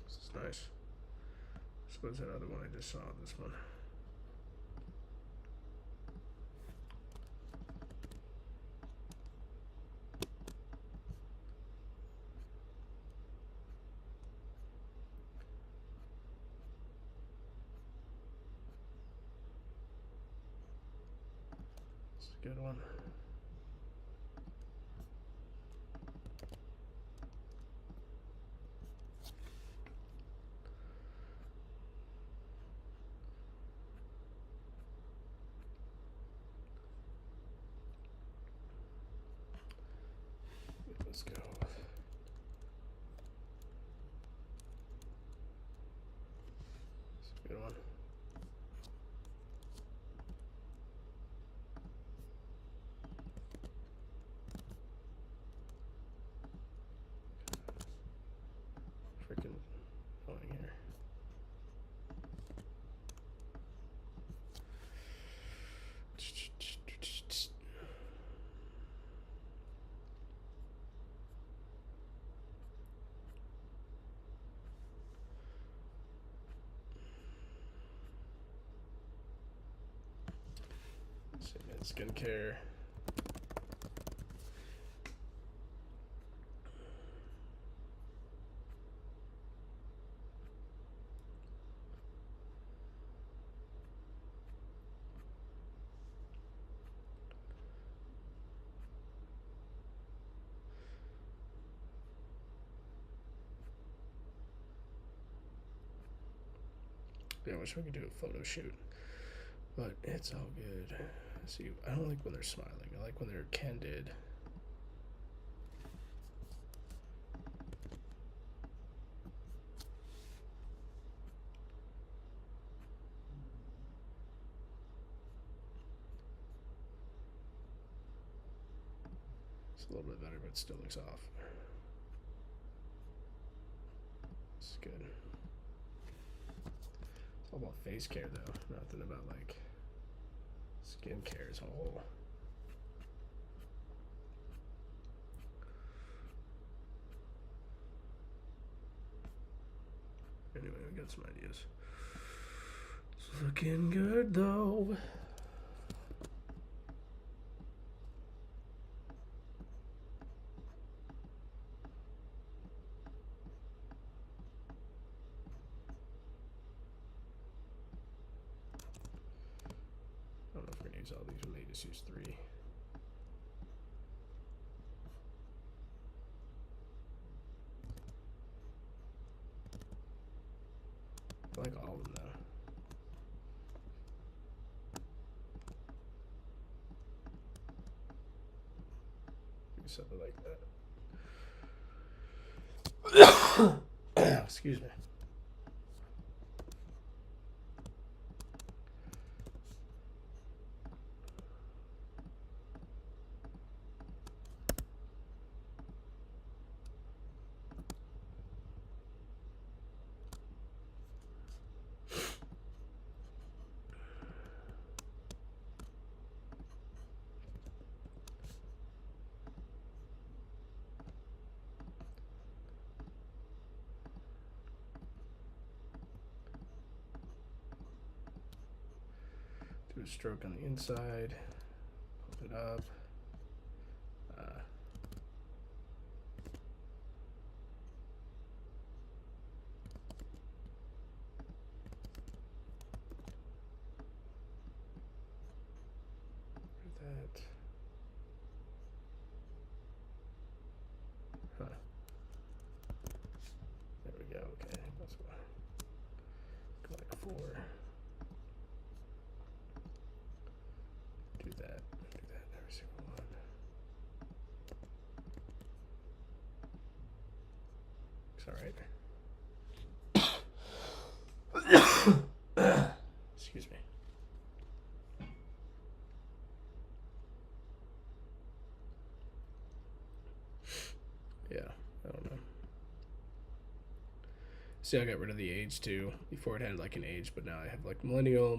This is nice. So what's that other one I just saw? This one. It's a good one. Let's go. It's a good one. Freaking annoying here. Skincare. Yeah, I wish we could do a photo shoot, but it's all good. See, I don't like when they're smiling. I like when they're candid. It's a little bit better, but it still looks off. It's good. It's all about face care though, nothing about like skin care as a whole. Anyway, we got some ideas. It's looking good though. I don't know if we're gonna use all these. We may just use 3. I like all of them though. Do something like that. Excuse me. Do a stroke on the inside, pump it up. That. Huh. There we go. Okay, that's why. Go like 4. Do that every single one. It's alright. Excuse me. Yeah, I don't know. See, I got rid of the age too. Before it had like an age, but now I have like millennial,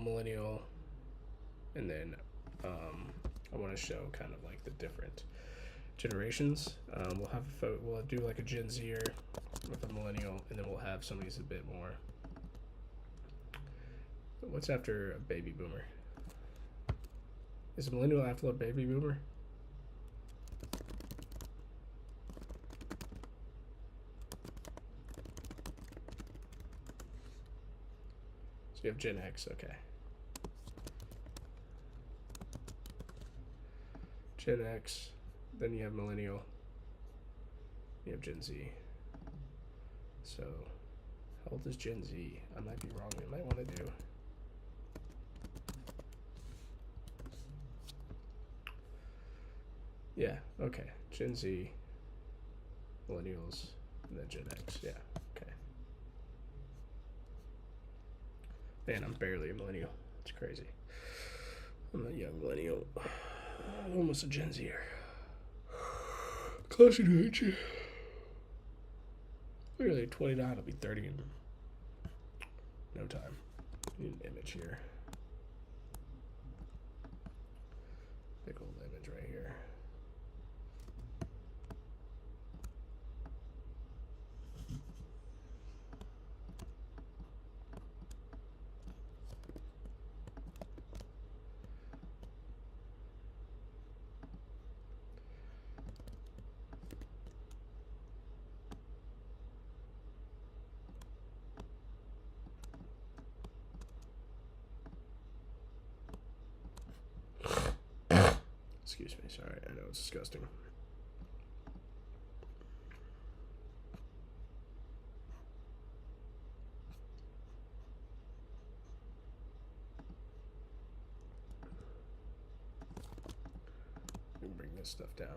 and then I want to show kind of like the different generations. We'll do like a Gen Zer with a millennial, and then we'll have somebody who's a bit more. What's after a baby boomer? Is a millennial after a baby boomer? So you have Gen X, okay. Gen X, then you have millennial, you have Gen Z. So, how old is Gen Z? I might be wrong. I might want to do. Yeah, okay. Gen Z, millennials, and then Gen X. Yeah, okay. Man, I'm barely a millennial. It's crazy. I'm a young millennial. I'm almost a Gen Zer. Closer to age. Literally 29, I'll be 30 in no time. Need an image here. Big old image right here. Excuse me, sorry, I know it's disgusting. Let me bring this stuff down.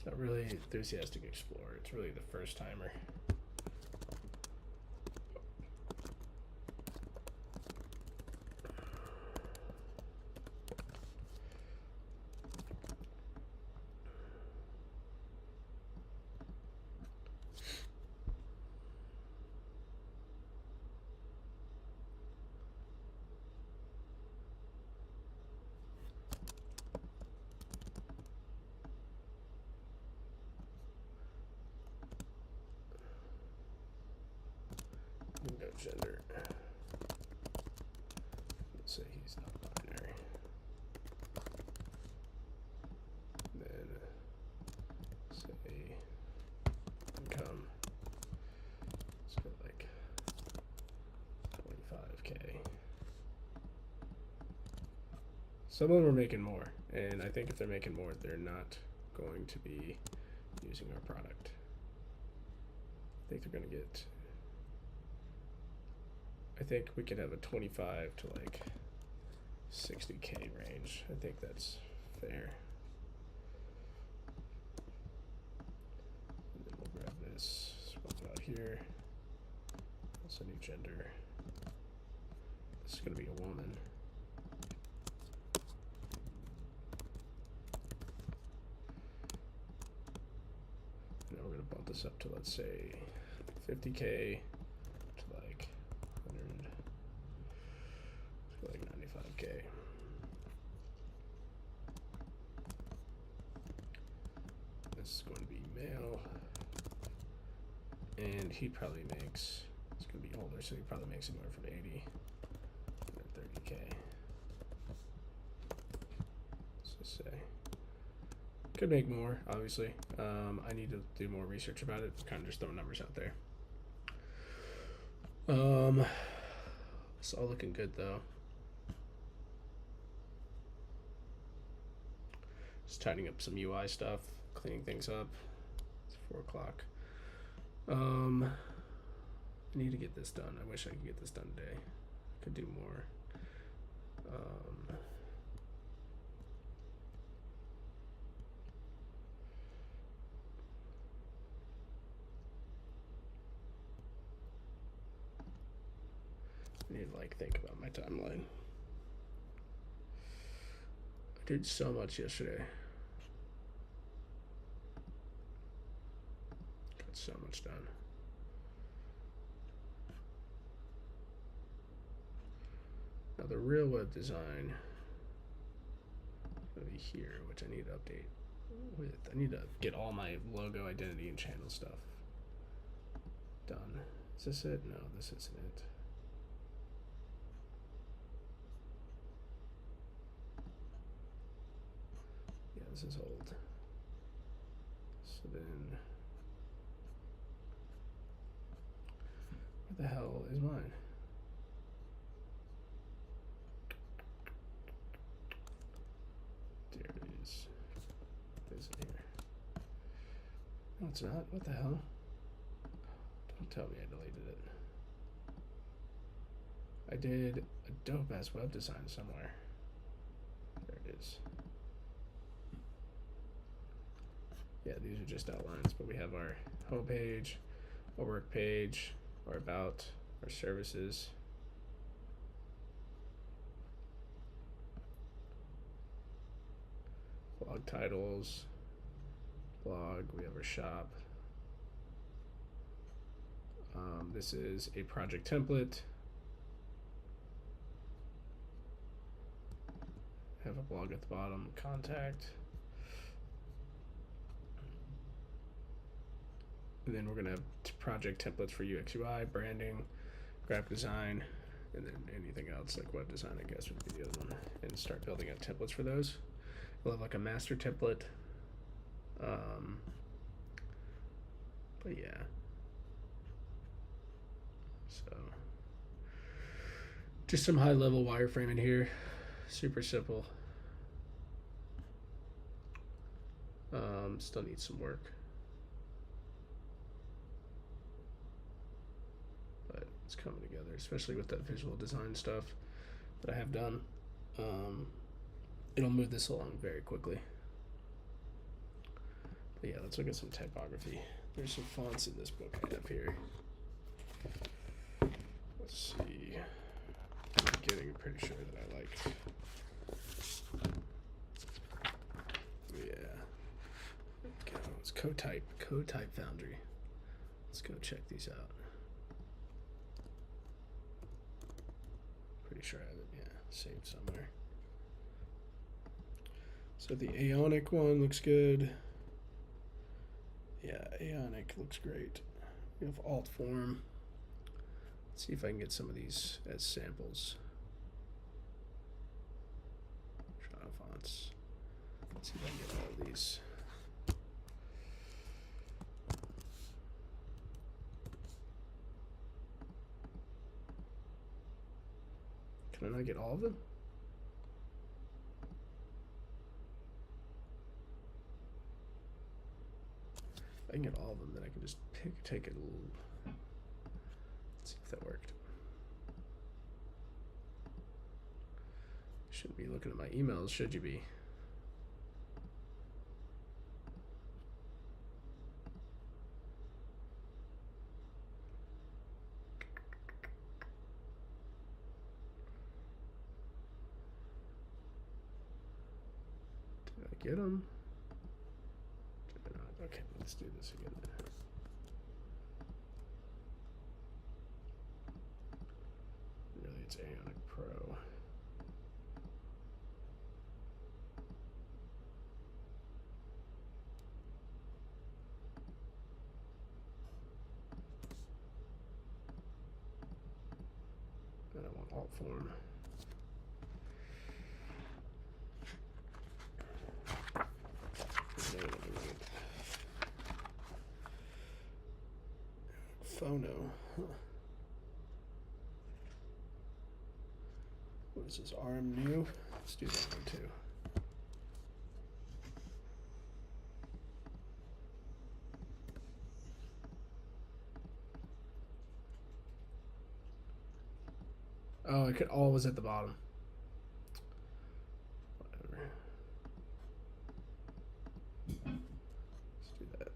It's not really enthusiastic explorer. It's really the first timer. No gender. Let's say he's not binary. Then say income. Let's go like 25K. Some of them are making more, and I think if they're making more, they're not going to be using our product. I think they're going to get. I think we could have a 25 to like 60K range. I think that's fair. And then we'll grab this, swap it out here. Also new gender. This is gonna be a woman. And now we're gonna bump this up to, let's say, 50K. Like 95K. This is going to be male, and he probably makes. It's going to be older, so he probably makes anywhere from 80 to 30K. Let's just say could make more. Obviously, I need to do more research about it. Kind of just throwing numbers out there. It's all looking good though. Just tidying up some UI stuff, cleaning things up. It's 4 o'clock. I need to get this done. I wish I could get this done today. I could do more. I need to like think about my timeline. I did so much yesterday. Got so much done. Now the real web design is gonna be here, which I need to update with. I need to get all my logo, identity, and channel stuff done. Is this it? No, this isn't it. Yeah, this is old. So then, what the hell is mine? There it is. Is it here? No, it's not. What the hell? Don't tell me I deleted it. I did a dope ass web design somewhere. There it is. Yeah, these are just outlines, but we have our home page, our work page, our about, our services. Blog titles, blog, we have our shop. This is a project template. Have a blog at the bottom, contact. And then we're gonna have project templates for UX UI, branding, graphic design, and then anything else like web design, I guess would be the other one. And start building out templates for those. We'll have like a master template. But yeah. So just some high level wireframing here. Super simple. Still needs some work. But it's coming together, especially with that visual design stuff that I have done. It'll move this along very quickly. But yeah, let's look at some typography. There's some fonts in this book I have here. Let's see. I'm getting pretty sure that I liked. Yeah. Go. It's Cotype Foundry. Let's go check these out. Pretty sure I have it, yeah, saved somewhere. So the Aeonic one looks good. Yeah, Aeonic looks great. We have alt form. Let's see if I can get some of these as samples. Toronto fonts. Let's see if I can get all of these. Can I not get all of them? If I can get all of them, then I can just take it a little. Let's see if that worked. Shouldn't be looking at my emails, should you be? Did I get them? Did I not? Okay, let's do this again then. Really, it's Aeonic Pro. Then I want alt form. Phono. Huh. What is this? RM new? Let's do that one too. Oh, it could always at the bottom. Whatever. Let's do that.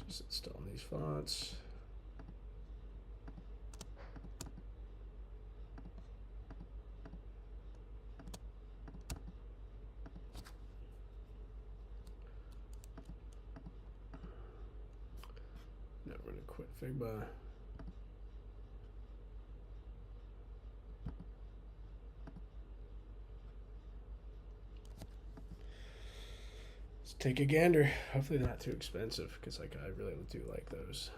Just installing these fonts. Now we're gonna quit Figma. Let's take a gander. Hopefully they're not too expensive, because like I really do like those.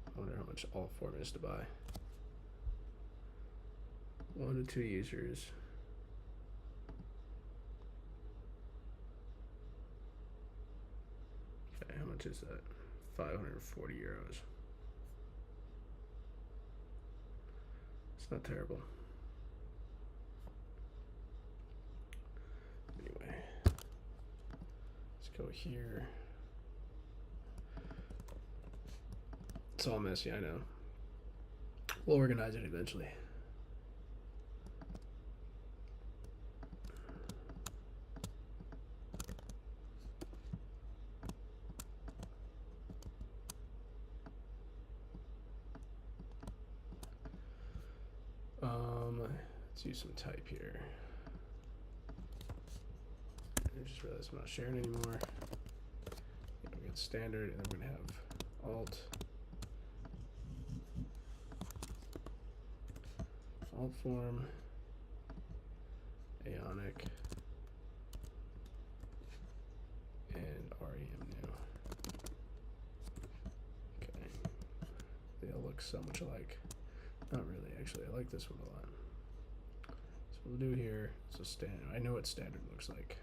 I wonder how much alt form is to buy. 1 to 2 users. Okay, how much is that? 540 euros. It's not terrible. Anyway, let's go here. It's all messy, I know. We'll organize it eventually. Let's use some type here. I just realized I'm not sharing anymore. Yeah, we got standard, and then we're gonna have alt form, Ionic, and rem new. Okay, they all look so much alike. Not really, actually. I like this one a lot. So what we'll do here is a standard. I know what standard looks like.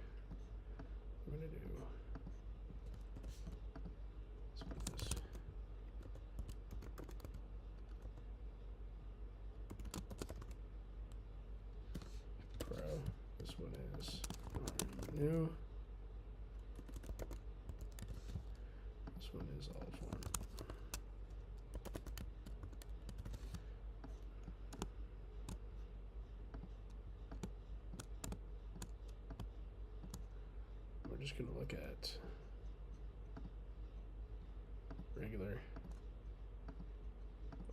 I'm gonna do. Let's put this. Pro. This one is new. This one is all form. We're just gonna look at regular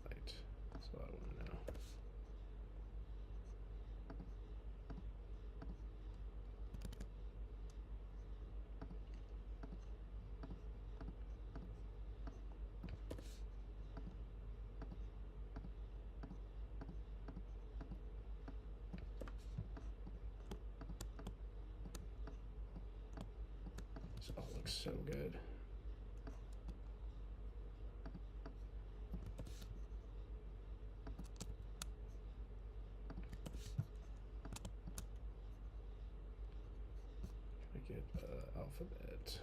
light. That's all I want to know. This all looks so good. I get alphabet.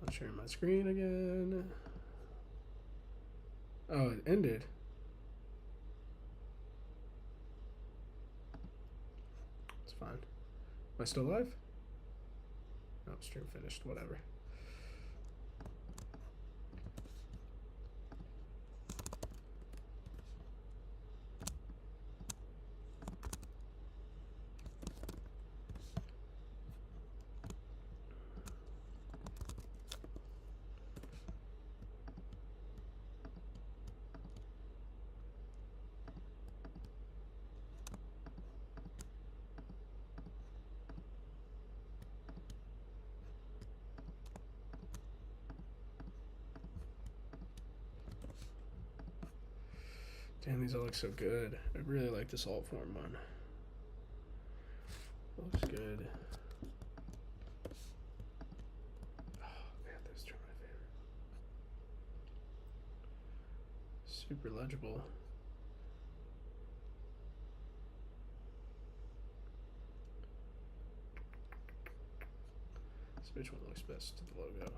I'll share my screen again. Oh, it ended. It's fine. Am I still live? No, stream finished. Whatever. Damn, these all look so good. I really like this alt form one. Looks good. Oh man, those two are my favorite. Super legible. So which one looks best to the logo?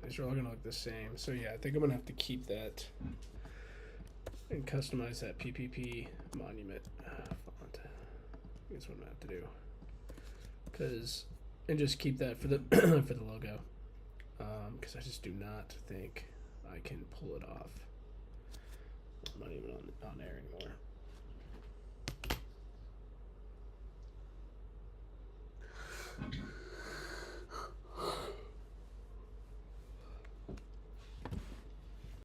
These are all gonna look the same. So yeah, I think I'm gonna have to keep that and customize that PPP monument font. That's what I'm gonna have to do. And just keep that for the for the logo. Because I just do not think I can pull it off. I'm not even on air anymore.